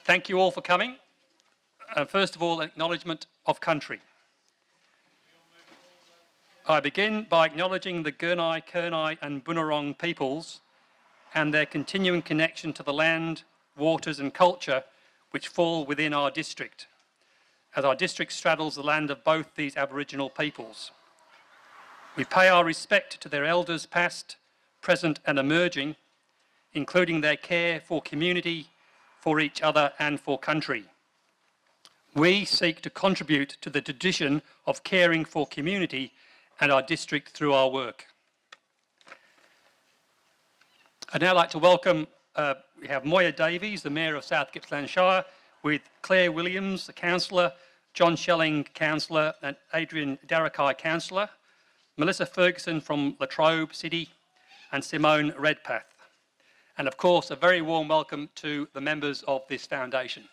Thank you all for coming. First of all, acknowledgement of country. I begin by acknowledging the Gurnai, Kurnai and Bunurong peoples and their continuing connection to the land, waters and culture which fall within our district, as our district straddles the land of both these Aboriginal peoples. We pay our respect to their elders past, present and emerging, including their care for community, for each other and for country. We seek to contribute to the tradition of caring for community and our district through our work. I'd now like to welcome, we have Moya Davies, the Mayor of South Gippsland Shire, with Claire Williams, the Councillor, John Schelling, Councillor, and Adrian Darakai, Councillor, Melissa Ferguson from La Trobe City, and Simone Redpath. And of course, a very warm welcome to the members of this foundation.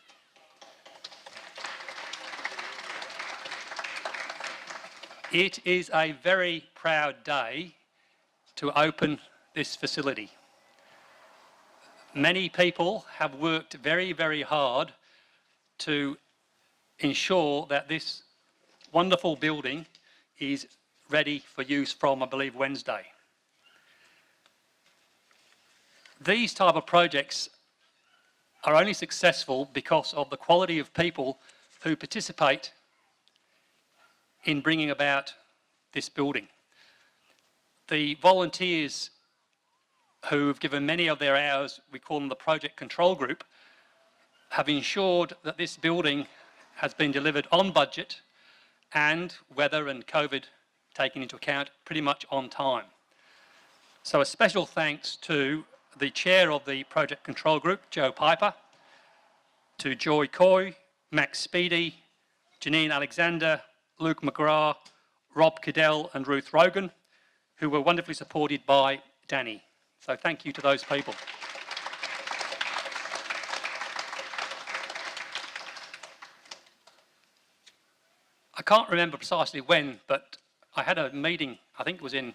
It is a very proud day to open this facility. Many people have worked very, very hard to ensure that this wonderful building is ready for use from, I believe, Wednesday. These type of projects are only successful because of the quality of people who participate in bringing about this building. The volunteers who've given many of their hours, we call them the Project Control Group, have ensured that this building has been delivered on budget and, weather and COVID taken into account, pretty much on time. So a special thanks to the chair of the Project Control Group, Joe Piper, to Joy Coy, Max Speedy, Janine Alexander, Luke McGrath, Rob Cadell and Ruth Rogan, who were wonderfully supported by Danny. So thank you to those people. I can't remember precisely when, but I had a meeting, I think it was in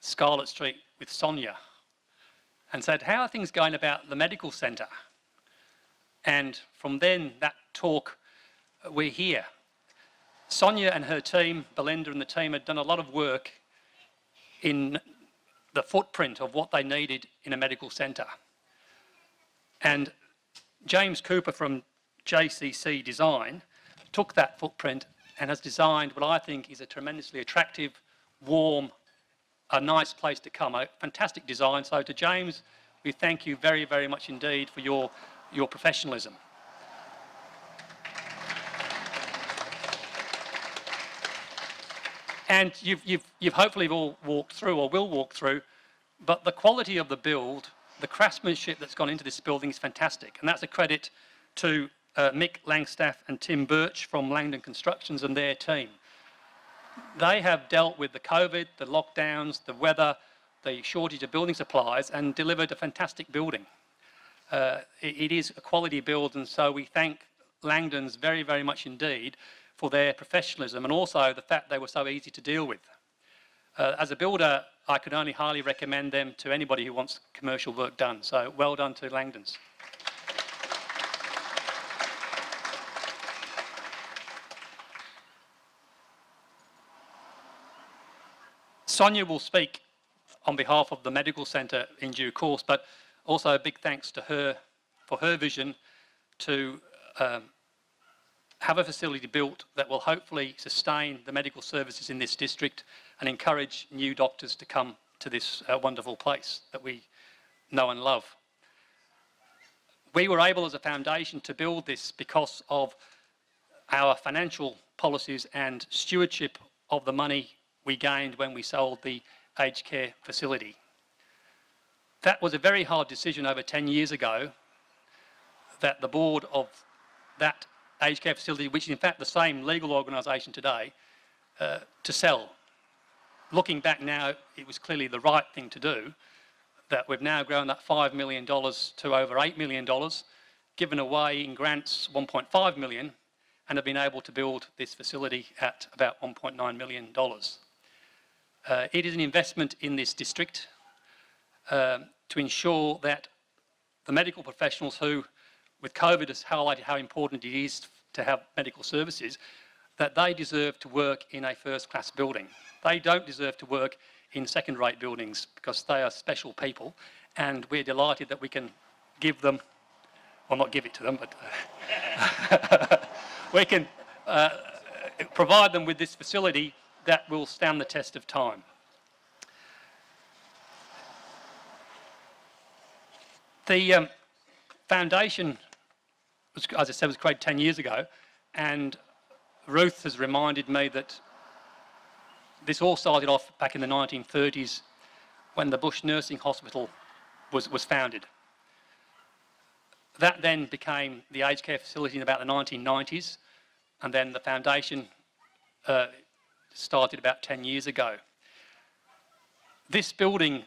Scarlett Street with Sonia, and said, how are things going about the medical centre? And from then, that talk, we're here. Sonia and her team, Belinda and the team, had done a lot of work in the footprint of what they needed in a medical centre. And James Cooper from JCC Design took that footprint and has designed what I think is a tremendously attractive, warm, a nice place to come, a fantastic design. So to James, we thank you very, very much indeed for your professionalism. And you've hopefully all walked through or will walk through, but the quality of the build, the craftsmanship that's gone into this building is fantastic. And that's a credit to Mick Langstaff and Tim Birch from Langdon Constructions and their team. They have dealt with the COVID, the lockdowns, the weather, the shortage of building supplies and delivered a fantastic building. It is a quality build, and so we thank Langdons very, very much indeed for their professionalism and also the fact they were so easy to deal with. As a builder, I could only highly recommend them to anybody who wants commercial work done. So well done to Langdons. Sonia will speak on behalf of the medical centre in due course, but also a big thanks to her for her vision to have a facility built that will hopefully sustain the medical services in this district and encourage new doctors to come to this wonderful place that we know and love. We were able as a foundation to build this because of our financial policies and stewardship of the money we gained when we sold the aged care facility. That was a very hard decision over 10 years ago, that the board of that aged care facility, which is in fact the same legal organisation today, to sell. Looking back now, it was clearly the right thing to do, that we've now grown that $5 million to over $8 million, given away in grants 1.5 million, and have been able to build this facility at about $1.9 million. It is an investment in this district to ensure that the medical professionals who with COVID has highlighted how important it is to have medical services, that they deserve to work in a first-class building. They don't deserve to work in second-rate buildings because they are special people, and we're delighted that we can give them, well, not give it to them, but we can provide them with this facility that will stand the test of time. The foundation, as I said, was created 10 years ago, and Ruth has reminded me that this all started off back in the 1930s when the Bush Nursing Hospital was founded. That then became the aged care facility in about the 1990s, and then the foundation started about 10 years ago. This building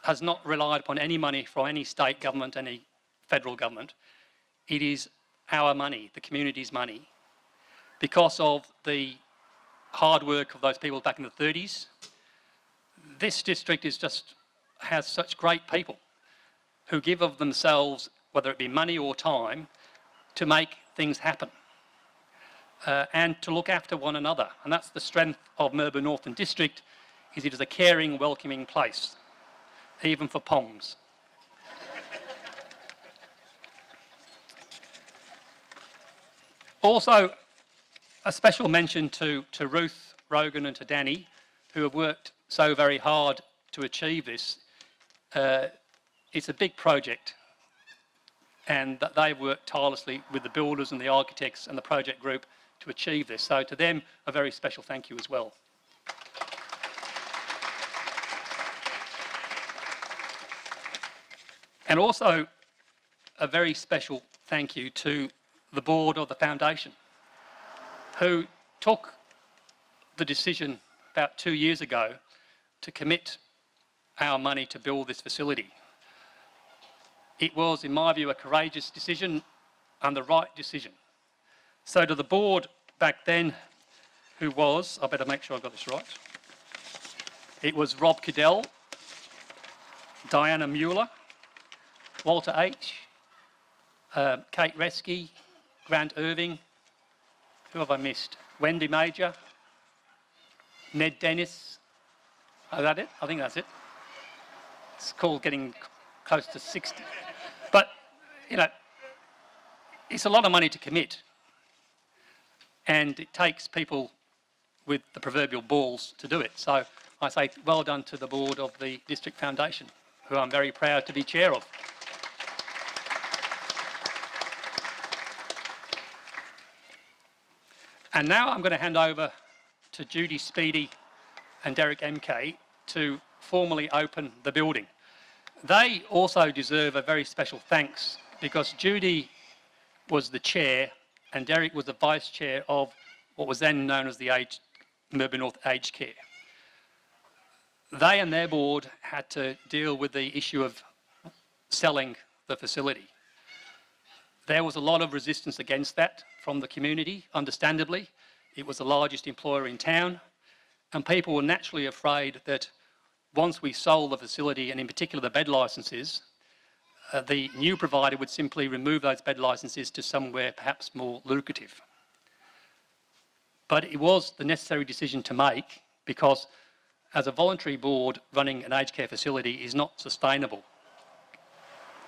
has not relied upon any money from any state government, any federal government. It is our money, the community's money, because of the hard work of those people back in the 30s. This district has such great people who give of themselves, whether it be money or time, to make things happen and to look after one another. And that's the strength of Murbo Northern District, is it is a caring, welcoming place, even for Pongs. Also, a special mention to Ruth, Rogan and to Danny, who have worked so very hard to achieve this. It's a big project, and that they've worked tirelessly with the builders and the architects and the project group to achieve this. So to them, a very special thank you as well. And also a very special thank you to the board of the foundation, who took the decision about 2 years ago to commit our money to build this facility. It was, in my view, a courageous decision and the right decision. So to the board back then, who was, I better make sure I've got this right, it was Rob Cadell, Diana Mueller, Walter H., Kate Resky, Grant Irving, who have I missed? Wendy Major, Ned Dennis. Is that it? I think that's it. It's called getting close to 60. But, you know, it's a lot of money to commit. And it takes people with the proverbial balls to do it. So I say well done to the board of the District Foundation, who I'm very proud to be chair of. And now I'm going to hand over to Judy Speedy and Derek MK to formally open the building. They also deserve a very special thanks because Judy was the chair and Derek was the vice chair of what was then known as the Murbo North Aged Care. They and their board had to deal with the issue of selling the facility. There was a lot of resistance against that from the community, understandably. It was the largest employer in town, and people were naturally afraid that once we sold the facility, and in particular the bed licences, the new provider would simply remove those bed licences to somewhere perhaps more lucrative. But it was the necessary decision to make because as a voluntary board running an aged care facility is not sustainable.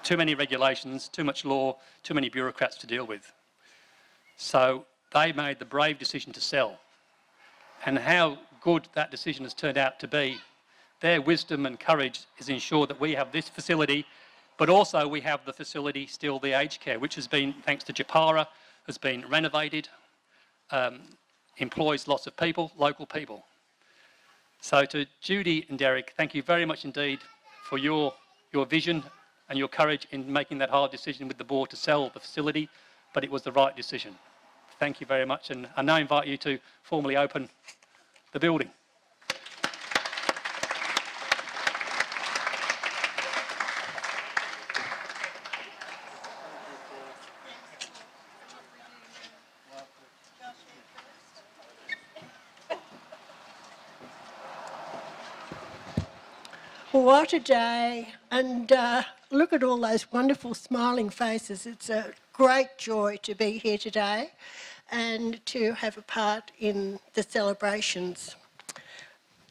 Too many regulations, too much law, too many bureaucrats to deal with. So they made the brave decision to sell. And how good that decision has turned out to be, their wisdom and courage has ensured that we have this facility, but also we have the facility still, the aged care, which has been, thanks to Japara, has been renovated, employs lots of people, local people. So to Judy and Derek, thank you very much indeed for your vision and your courage in making that hard decision with the board to sell the facility, but it was the right decision. Thank you very much, and I now invite you to formally open the building. What a day. And look at all those wonderful smiling faces. It's a great joy to be here today and to have a part in the celebrations.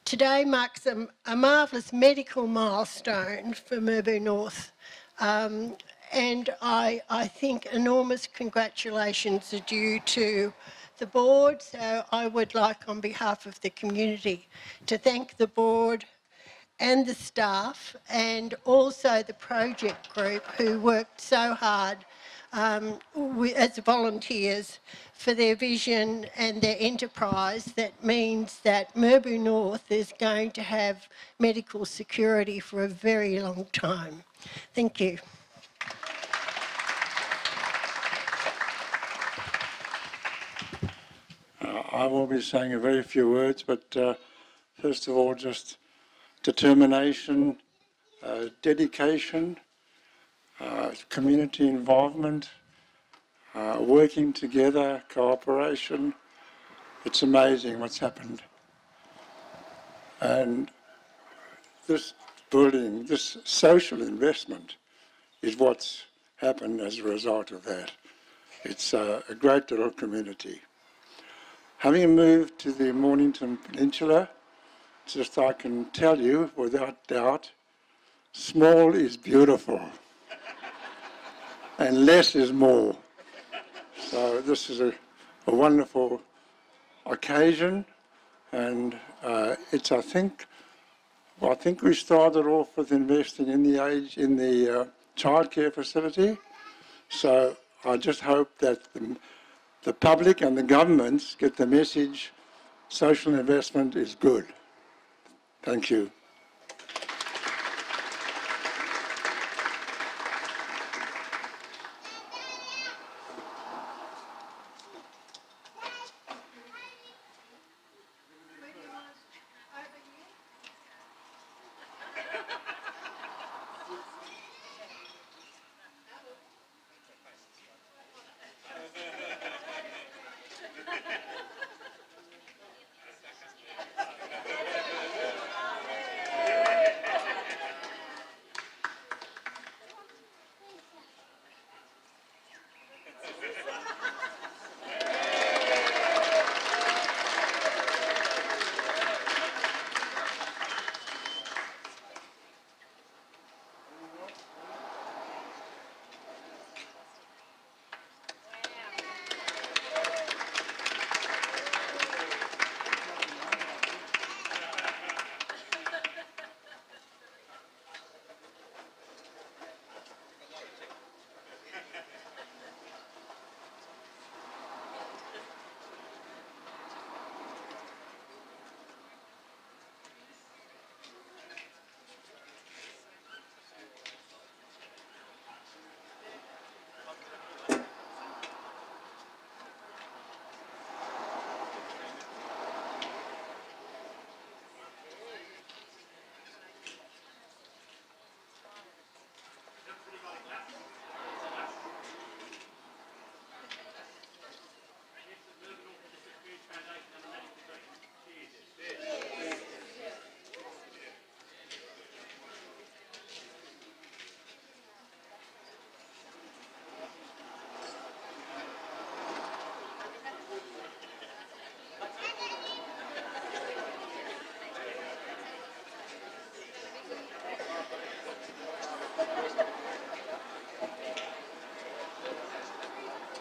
Today marks a marvellous medical milestone for Merbau North. And I think enormous congratulations are due to the board. So I would like, on behalf of the community, to thank the board and the staff and also the project group who worked so hard as volunteers for their vision and their enterprise that means that Merbau North is going to have medical security for a very long time. Thank you. I will be saying a very few words, but first of all, just determination, dedication, community involvement, working together, cooperation. It's amazing what's happened. And this building, this social investment is what's happened as a result of that. It's a great little community. Having moved to the Mornington Peninsula, just I can tell you without doubt, small is beautiful and less is more. So this is a wonderful occasion, and it's I think we started off with investing in the childcare facility. So I just hope that the public and the governments get the message: social investment is good. Thank you.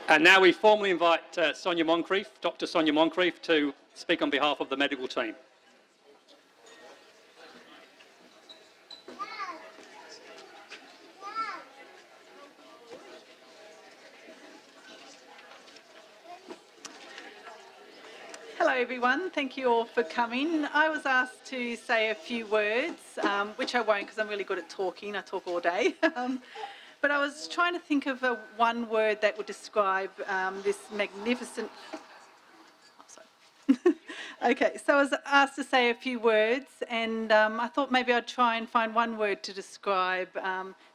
And now we formally invite Sonia Moncrief, Dr. Sonia Moncrief, to speak on behalf of the medical team. Hello everyone, thank you all for coming. I was asked to say a few words, which I won't because I'm really good at talking, I talk all day. But I was trying to think of one word that would describe this magnificent... Oh, sorry. Okay, so I was asked to say a few words, and I thought maybe I'd try and find one word to describe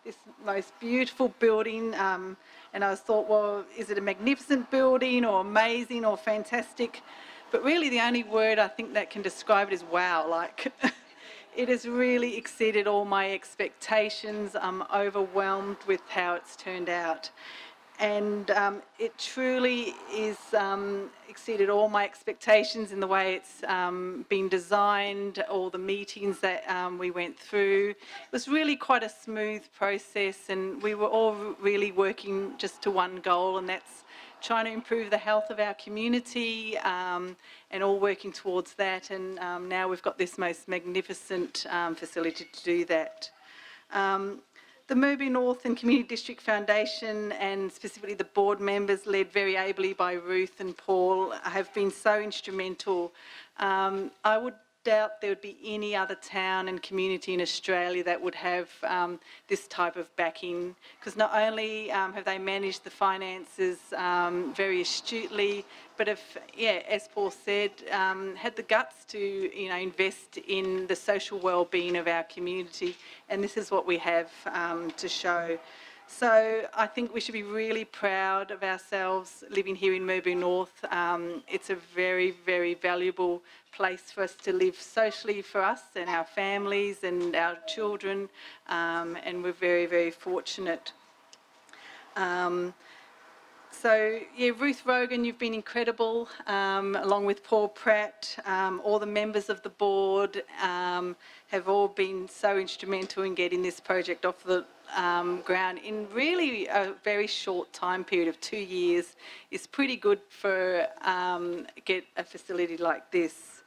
this most beautiful building. And I thought, well, is it a magnificent building or amazing or fantastic? But really the only word I think that can describe it is wow. Like, it has really exceeded all my expectations. I'm overwhelmed with how it's turned out. And it truly is exceeded all my expectations in the way it's been designed, all the meetings that we went through. It was really quite a smooth process, and we were all really working just to one goal, and that's trying to improve the health of our community, and all working towards that. And now we've got this most magnificent facility to do that. The Murray North and Community District Foundation, and specifically the board members led very ably by Ruth and Paul, have been so instrumental. I would doubt there would be any other town and community in Australia that would have this type of backing, because not only have they managed the finances very astutely, but have, yeah, as Paul said, had the guts to, you know, invest in the social well-being of our community, and this is what we have to show. So I think we should be really proud of ourselves living here in Murray North. It's a very, very valuable place for us to live socially, for us and our families and our children, and we're very, very fortunate. So, yeah, Ruth Rogan, you've been incredible, along with Paul Pratt. All the members of the board have all been so instrumental in getting this project off the ground in really a very short time period of 2 years. Is pretty good for get a facility like this.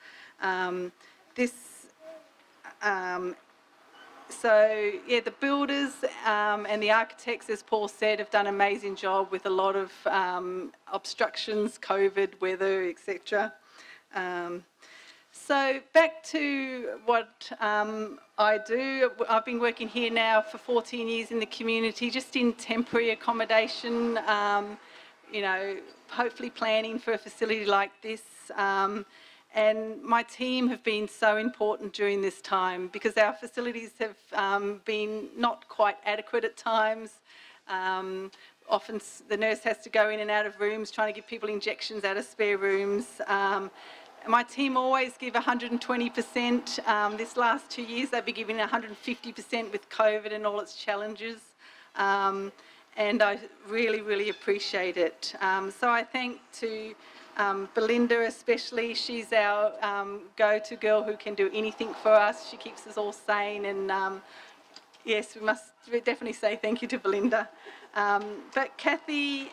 So, yeah, the builders and the architects, as Paul said, have done an amazing job with a lot of obstructions, COVID, weather, etc. So back to what I do. I've been working here now for 14 years in the community, just in temporary accommodation, you know, hopefully planning for a facility like this. And my team have been so important during this time, because our facilities have been not quite adequate at times. Often the nurse has to go in and out of rooms trying to give people injections out of spare rooms. My team always give 120%. This last 2 years they've been giving 150% with COVID and all its challenges. And I really, really appreciate it. So I thank to Belinda especially. She's our go-to girl who can do anything for us. She keeps us all sane, and yes, we must definitely say thank you to Belinda. But Kathy,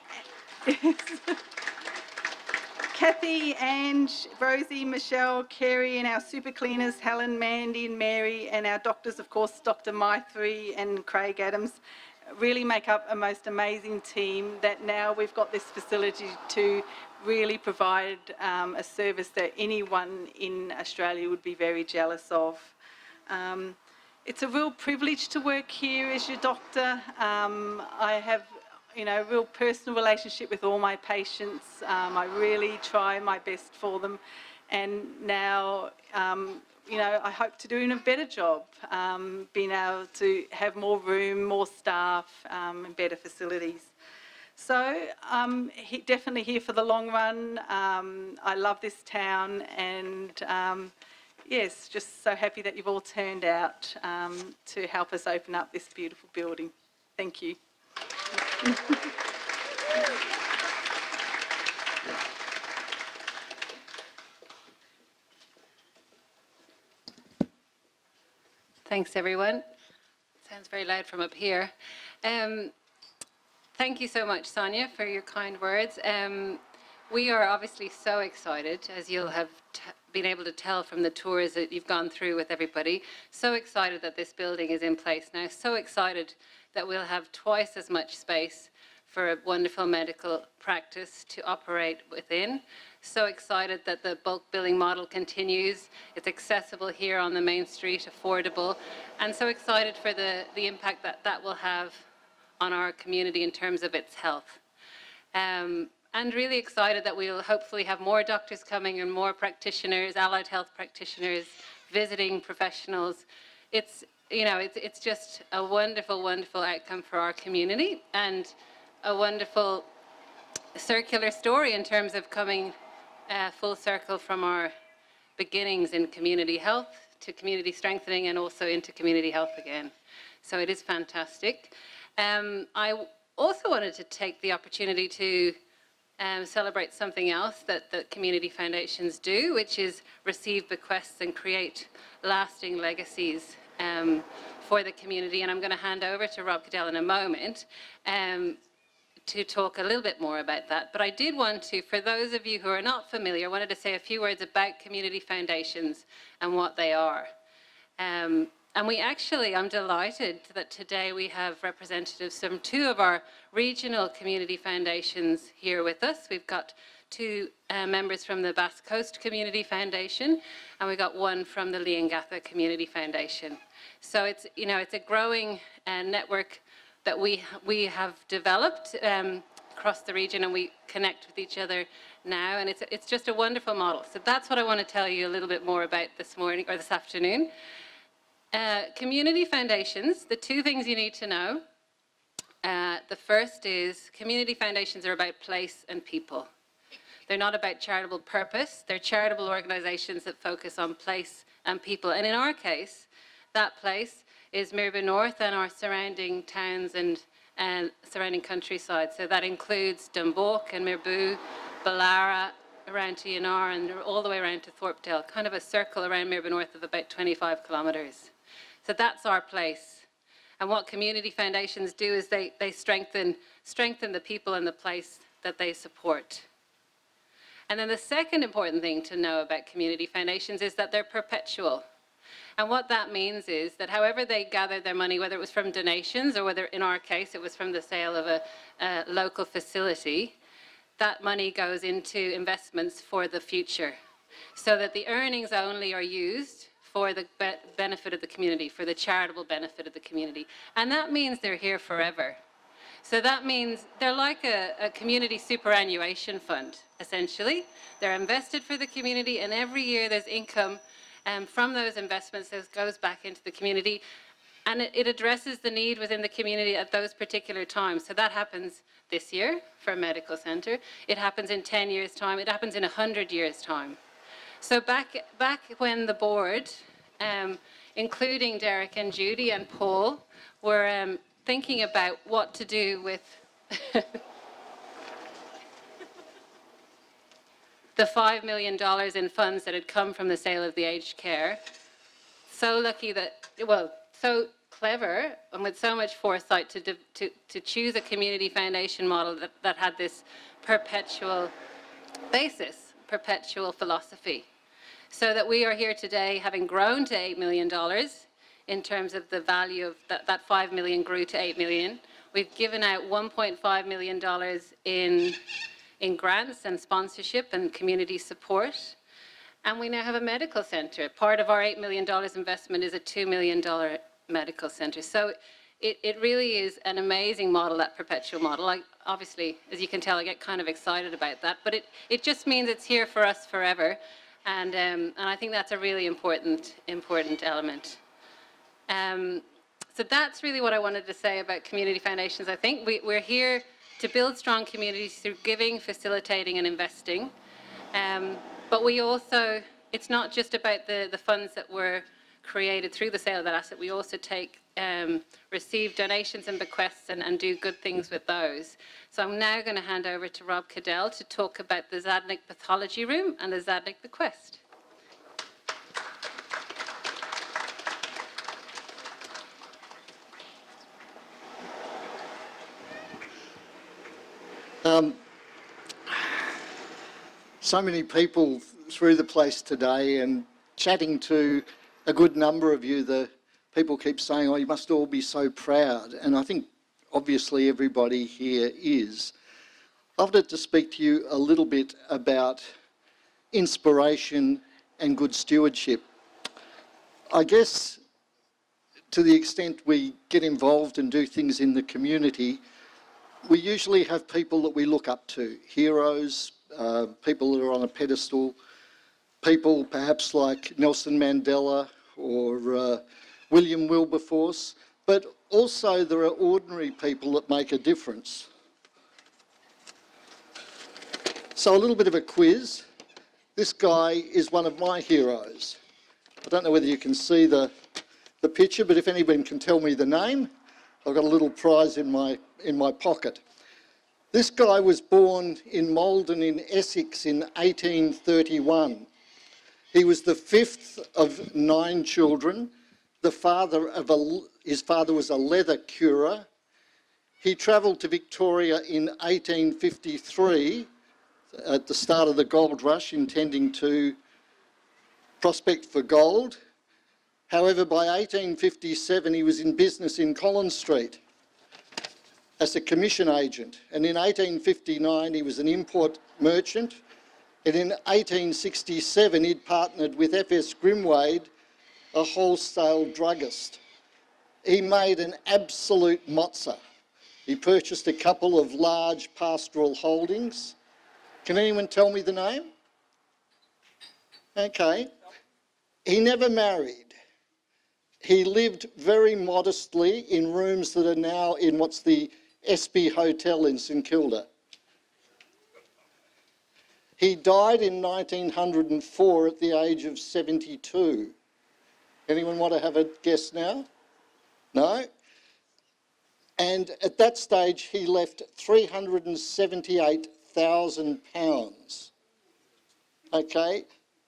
Ange, Rosie, Michelle, Kerry, and our super cleaners, Helen, Mandy and Mary, and our doctors, of course, Dr. Maithri and Craig Adams, really make up a most amazing team that now we've got this facility to really provide a service that anyone in Australia would be very jealous of. It's a real privilege to work here as your doctor. I have, you know, a real personal relationship with all my patients. I really try my best for them, and now, you know, I hope to do a better job, being able to have more room, more staff, and better facilities. So I'm definitely here for the long run. I love this town, and yes, just so happy that you've all turned out to help us open up this beautiful building. Thank you. Thanks, everyone. Sounds very loud from up here. Thank you so much, Sonia, for your kind words. We are obviously so excited, as you'll have been able to tell from the tours that you've gone through with everybody. So excited that this building is in place now. So excited that we'll have twice as much space for a wonderful medical practice to operate within. So excited that the bulk billing model continues. It's accessible here on the main street, affordable, and so excited for the impact that that will have on our community in terms of its health. And really excited that we'll hopefully have more doctors coming and more practitioners, allied health practitioners, visiting professionals. It's, you know, it's just a wonderful, wonderful outcome for our community, and a wonderful circular story in terms of coming full circle from our beginnings in community health to community strengthening and also into community health again. So it is fantastic. I also wanted to take the opportunity to celebrate something else that community foundations do, which is receive bequests and create lasting legacies for the community. And I'm going to hand over to Rob Cadell in a moment to talk a little bit more about that. But I did want to, for those of you who are not familiar, I wanted to say a few words about community foundations and what they are. And we actually, I'm delighted that today we have representatives from two of our regional community foundations here with us. We've got two members from the Basque Coast Community Foundation, and we've got one from the Leongatha Community Foundation. So it's, you know, it's a growing network that we have developed across the region, and we connect with each other now, and it's just a wonderful model. So that's what I want to tell you a little bit more about this morning or this afternoon. Community foundations, the two things you need to know. The first is community foundations are about place and people. They're not about charitable purpose. They're charitable organizations that focus on place and people. And in our case, that place is Mirba North and our surrounding towns and surrounding countryside. So that includes Dundalk and Mirbu, Ballara, around to Yanar, and all the way around to Thorpedale, kind of a circle around Mirba North of about 25 kilometres. So that's our place. And what community foundations do is they strengthen the people and the place that they support. And then the second important thing to know about community foundations is that they're perpetual. And what that means is that however they gather their money, whether it was from donations or whether in our case it was from the sale of a local facility, that money goes into investments for the future. So that the earnings only are used for the benefit of the community, for the charitable benefit of the community. And that means they're here forever. So that means they're like a community superannuation fund, essentially. They're invested for the community, and every year there's income from those investments that goes back into the community. And it addresses the need within the community at those particular times. So that happens this year for a medical centre. It happens in 10 years' time. It happens in 100 years' time. So back when the board, including Derek and Judy and Paul, were thinking about what to do with the $5 million in funds that had come from the sale of the aged care, so lucky that, well, so clever and with so much foresight to choose a community foundation model that had this perpetual basis, perpetual philosophy. So that we are here today having grown to $8 million in terms of the value of that 5 million grew to 8 million. We've given out $1.5 million in grants and sponsorship and community support. And we now have a medical centre. Part of our $8 million investment is a $2 million medical centre. So it really is an amazing model, that perpetual model. Obviously, as you can tell, I get kind of excited about that, but it just means it's here for us forever. And I think that's a really important element. So that's really what I wanted to say about community foundations. I think we're here to build strong communities through giving, facilitating and investing. But we also, it's not just about the funds that were created through the sale of that asset. We also receive donations and bequests and do good things with those. So I'm now going to hand over to Rob Cadell to talk about the Zadnik Pathology Room and the Zadnik Bequest. So many people through the place today, and chatting to a good number of you, the people keep saying, oh, you must all be so proud. And I think obviously everybody here is. I wanted to speak to you a little bit about inspiration and good stewardship. I guess to the extent we get involved and do things in the community, we usually have people that we look up to, heroes, people that are on a pedestal, people perhaps like Nelson Mandela or William Wilberforce, but also there are ordinary people that make a difference. So a little bit of a quiz. This guy is one of my heroes. I don't know whether you can see the picture, but if anyone can tell me the name, I've got a little prize in my pocket. This guy was born in Maldon in Essex in 1831. He was the fifth of 9 children. His father was a leather curer. He travelled to Victoria in 1853 at the start of the gold rush, intending to prospect for gold. However, by 1857, he was in business in Collins Street as a commission agent. And in 1859, he was an import merchant. And in 1867, he'd partnered with F.S. Grimwade, a wholesale druggist. He made an absolute mozza. He purchased a couple of large pastoral holdings. Can anyone tell me the name? Okay. He never married. He lived very modestly in rooms that are now in what's the Espy Hotel in St Kilda. He died in 1904 at the age of 72. Anyone want to have a guess now? No? And at that stage, he left £378,000. Okay?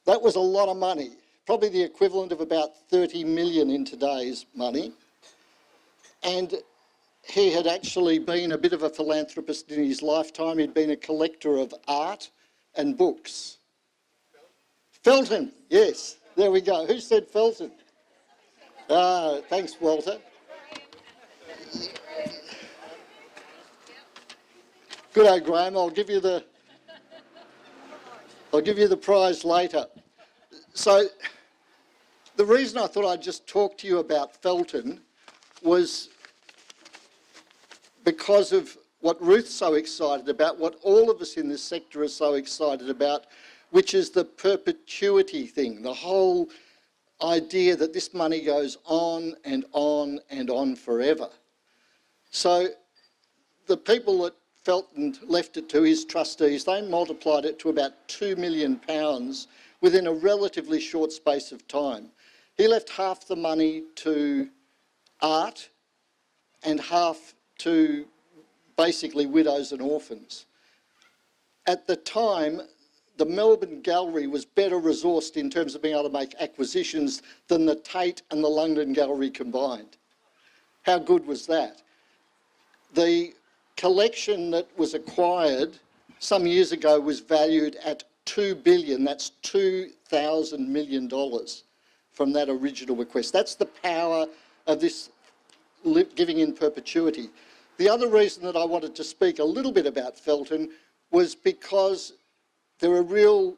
That was a lot of money, probably the equivalent of about 30 million in today's money. And he had actually been a bit of a philanthropist in his lifetime. He'd been a collector of art and books. Felton, yes, there we go. Who said Felton? Thanks, Walter. Good day, Graham. I'll give you the prize later. So the reason I thought I'd just talk to you about Felton was because of what Ruth's so excited about, what all of us in this sector are so excited about, which is the perpetuity thing, the whole idea that this money goes on and on and on forever. So the people that Felton left it to, his trustees, they multiplied it to about £2 million within a relatively short space of time. He left half the money to art and half to basically widows and orphans. At the time, the Melbourne Gallery was better resourced in terms of being able to make acquisitions than the Tate and the London Gallery combined. How good was that? The collection that was acquired some years ago was valued at $2 billion. That's $2,000 million from that original bequest. That's the power of this giving in perpetuity. The other reason that I wanted to speak a little bit about Felton was because there are real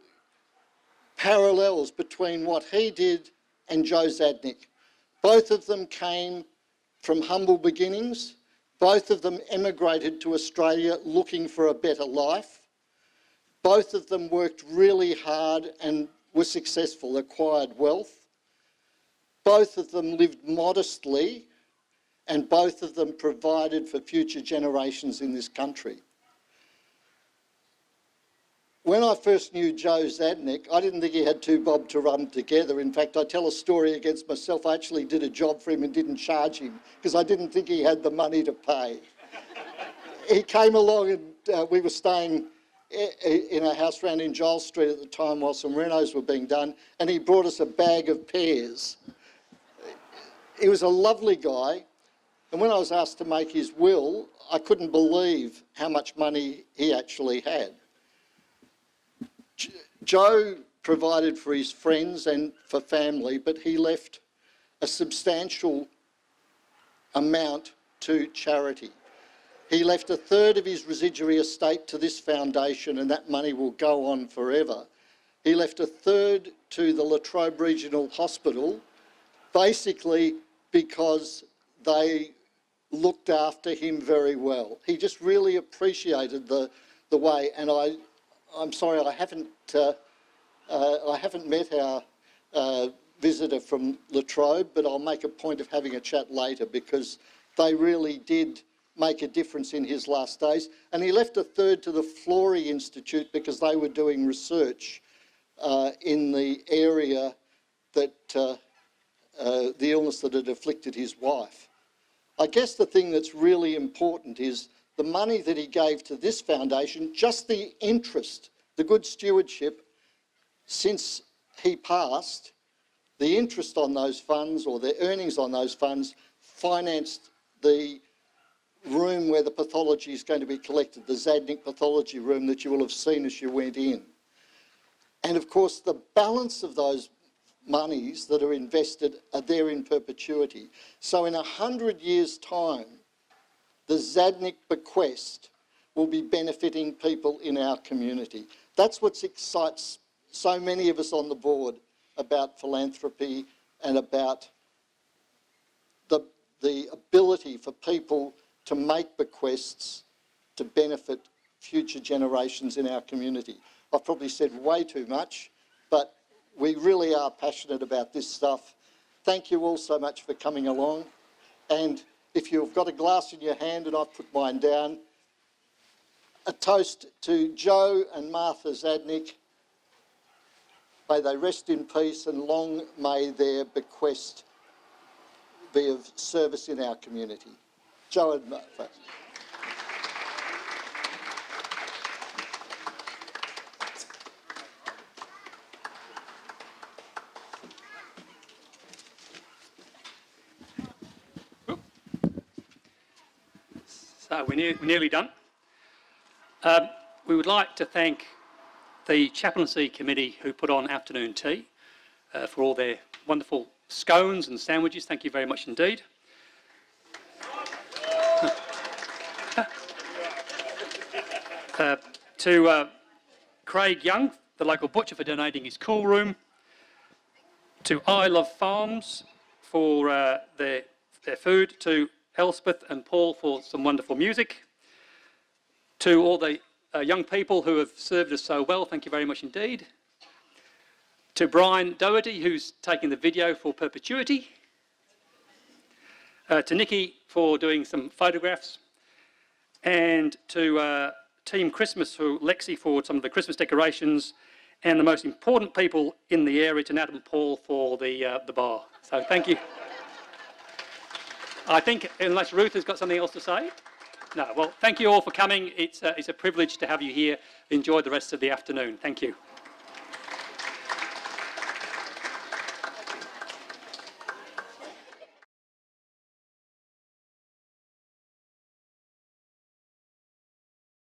parallels between what he did and Joe Zadnik. Both of them came from humble beginnings. Both of them emigrated to Australia looking for a better life. Both of them worked really hard and were successful, acquired wealth. Both of them lived modestly, and both of them provided for future generations in this country. When I first knew Joe Zadnik, I didn't think he had 2 bob to rub together. In fact, I tell a story against myself. I actually did a job for him and didn't charge him because I didn't think he had the money to pay. He came along and we were staying in a house round in Giles Street at the time while some renos were being done, and he brought us a bag of pears. He was a lovely guy, and when I was asked to make his will, I couldn't believe how much money he actually had. Joe provided for his friends and for family, but he left a substantial amount to charity. He left 1/3 of his residuary estate to this foundation, and that money will go on forever. He left 1/3 to the Latrobe Regional Hospital, basically because they looked after him very well. He just really appreciated the way, and I'm sorry I haven't met our visitor from Latrobe, but I'll make a point of having a chat later because they really did make a difference in his last days. And he left 1/3 to the Florey Institute because they were doing research in the area that the illness that had afflicted his wife. I guess the thing that's really important is the money that he gave to this foundation, just the interest, the good stewardship since he passed, the interest on those funds or the earnings on those funds financed the room where the pathology is going to be collected, the Zadnik pathology room that you will have seen as you went in. And of course, the balance of those monies that are invested are there in perpetuity. So in 100 years' time, the Zadnik bequest will be benefiting people in our community. That's what excites so many of us on the board about philanthropy and about the ability for people to make bequests to benefit future generations in our community. I've probably said way too much, but we really are passionate about this stuff. Thank you all so much for coming along. And if you've got a glass in your hand, and I've put mine down, a toast to Joe and Martha Zadnik. May they rest in peace, and long may their bequest be of service in our community. Joe and Martha. So we're nearly done. We would like to thank the Chaplaincy Committee who put on afternoon tea for all their wonderful scones and sandwiches. Thank you very much indeed. To Craig Young, the local butcher, for donating his cool room. To I Love Farms for their food. To Elspeth and Paul for some wonderful music. To all the young people who have served us so well, thank you very much indeed. To Brian Doherty, who's taking the video for perpetuity. To Nikki for doing some photographs. And to Team Christmas, Lexi, for some of the Christmas decorations. And the most important people in the area, to Nat and Paul, for the bar. So thank you. I think, unless Ruth has got something else to say? No, well, thank you all for coming. It's a privilege to have you here. Enjoy the rest of the afternoon. Thank you.